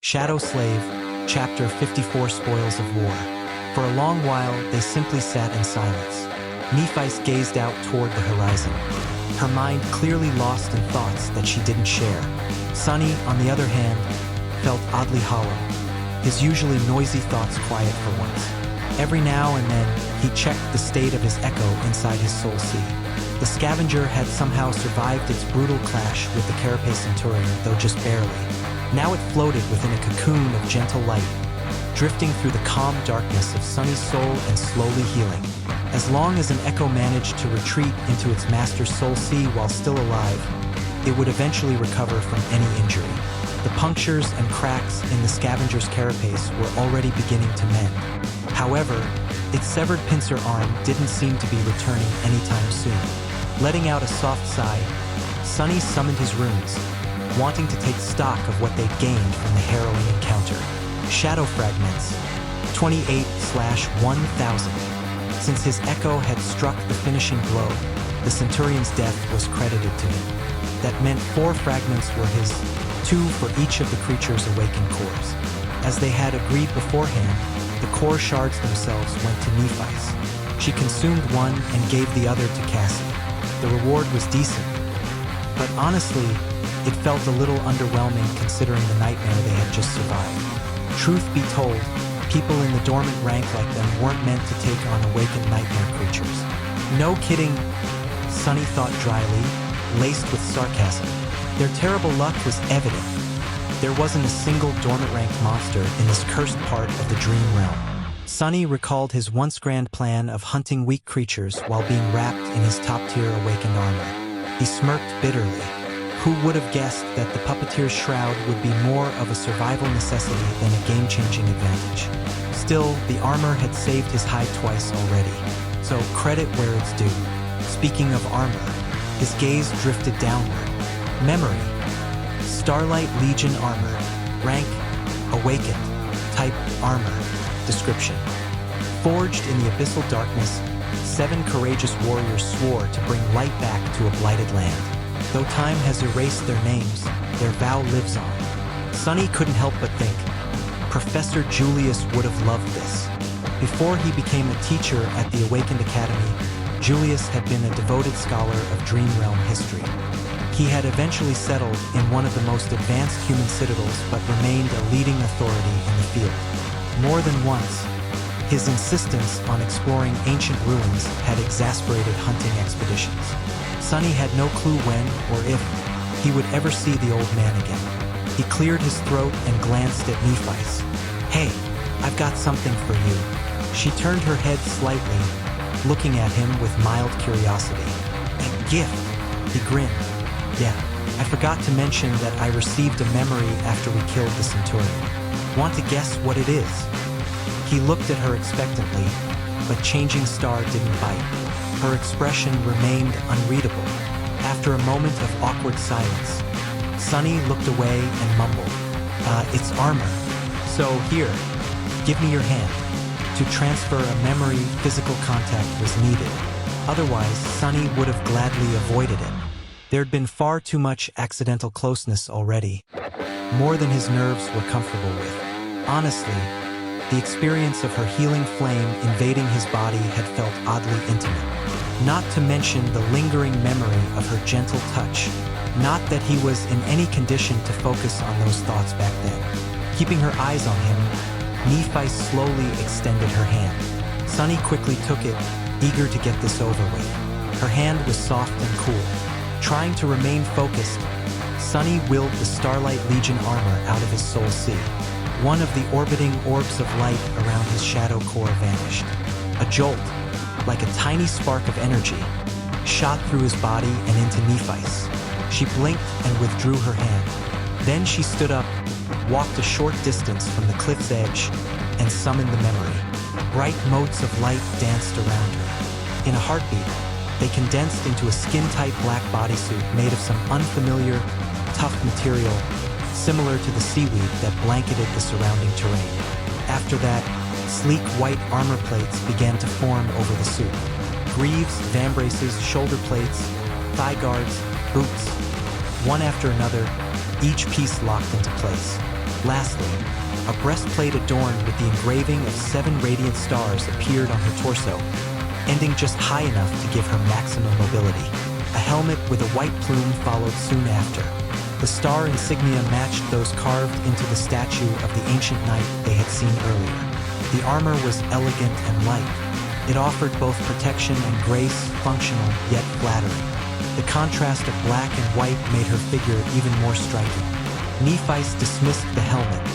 Shadow Slave, Chapter 54, Spoils of War. For a long while, they simply sat in silence. Nephice gazed out toward the horizon, her mind clearly lost in thoughts that she didn't share. Sunny, on the other hand, felt oddly hollow, his usually noisy thoughts quiet for once. Every now and then, he checked the state of his echo inside his soul sea. The scavenger had somehow survived its brutal clash with the Carapace Centurion, though just barely. Now it floated within a cocoon of gentle light, drifting through the calm darkness of Sunny's soul and slowly healing. As long as an echo managed to retreat into its master's soul sea while still alive, it would eventually recover from any injury. The punctures and cracks in the scavenger's carapace were already beginning to mend. However, its severed pincer arm didn't seem to be returning anytime soon. Letting out a soft sigh, Sunny summoned his runes, wanting to take stock of what they'd gained from the harrowing encounter. Shadow Fragments, 28/1000. Since his echo had struck the finishing blow, the Centurion's death was credited to him. That meant 4 fragments were his, 2 for each of the creature's awakened cores. As they had agreed beforehand, the core shards themselves went to Nephice. She consumed one and gave the other to Cassie. The reward was decent, but honestly, it felt a little underwhelming considering the nightmare they had just survived. Truth be told, people in the dormant rank like them weren't meant to take on awakened nightmare creatures. No kidding, Sunny thought dryly, laced with sarcasm. Their terrible luck was evident. There wasn't a single dormant ranked monster in this cursed part of the dream realm. Sunny recalled his once grand plan of hunting weak creatures while being wrapped in his top-tier awakened armor. He smirked bitterly. Who would have guessed that the puppeteer's shroud would be more of a survival necessity than a game-changing advantage? Still, the armor had saved his hide twice already, so credit where it's due. Speaking of armor, his gaze drifted downward. Memory. Starlight Legion armor. Rank, awakened. Type, armor. Description. Forged in the abyssal darkness, 7 courageous warriors swore to bring light back to a blighted land. Though time has erased their names, their vow lives on. Sunny couldn't help but think, Professor Julius would have loved this. Before he became a teacher at the Awakened Academy, Julius had been a devoted scholar of Dream Realm history. He had eventually settled in one of the most advanced human citadels but remained a leading authority in the field. More than once, his insistence on exploring ancient ruins had exasperated hunting expeditions. Sunny had no clue when or if he would ever see the old man again. He cleared his throat and glanced at Nephice. "Hey, I've got something for you." She turned her head slightly, looking at him with mild curiosity. "A gift," he grinned. "Yeah, I forgot to mention that I received a memory after we killed the Centurion. Want to guess what it is?" He looked at her expectantly, but Changing Star didn't bite. Her expression remained unreadable. After a moment of awkward silence, Sunny looked away and mumbled, "It's armor. So here, give me your hand." To transfer a memory, physical contact was needed. Otherwise, Sunny would have gladly avoided it. There'd been far too much accidental closeness already, more than his nerves were comfortable with. Honestly, the experience of her healing flame invading his body had felt oddly intimate. Not to mention the lingering memory of her gentle touch. Not that he was in any condition to focus on those thoughts back then. Keeping her eyes on him, Nephice slowly extended her hand. Sunny quickly took it, eager to get this over with. Her hand was soft and cool. Trying to remain focused, Sunny willed the Starlight Legion armor out of his soul sea. One of the orbiting orbs of light around his shadow core vanished. A jolt, like a tiny spark of energy, shot through his body and into Nephice. She blinked and withdrew her hand. Then she stood up, walked a short distance from the cliff's edge, and summoned the memory. Bright motes of light danced around her. In a heartbeat, they condensed into a skin-tight black bodysuit made of some unfamiliar, tough material, similar to the seaweed that blanketed the surrounding terrain. After that, sleek white armor plates began to form over the suit. Greaves, vambraces, shoulder plates, thigh guards, boots. One after another, each piece locked into place. Lastly, a breastplate adorned with the engraving of 7 radiant stars appeared on her torso, ending just high enough to give her maximum mobility. A helmet with a white plume followed soon after. The star insignia matched those carved into the statue of the ancient knight they had seen earlier. The armor was elegant and light. It offered both protection and grace, functional yet flattering. The contrast of black and white made her figure even more striking. Nephis dismissed the helmet,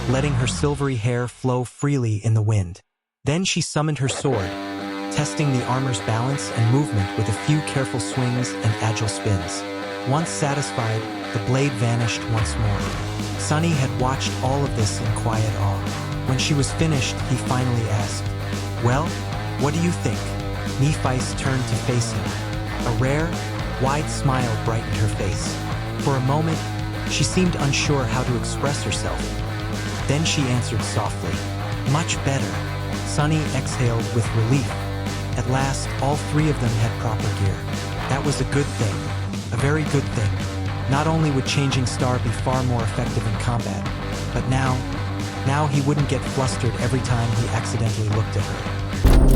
letting her silvery hair flow freely in the wind. Then she summoned her sword, testing the armor's balance and movement with a few careful swings and agile spins. Once satisfied, the blade vanished once more. Sunny had watched all of this in quiet awe. When she was finished, he finally asked, "Well, what do you think?" Nephis turned to face him. A rare, wide smile brightened her face. For a moment, she seemed unsure how to express herself. Then she answered softly, "Much better." Sunny exhaled with relief. At last, all 3 of them had proper gear. That was a good thing, a very good thing. Not only would Changing Star be far more effective in combat, but now he wouldn't get flustered every time he accidentally looked at her.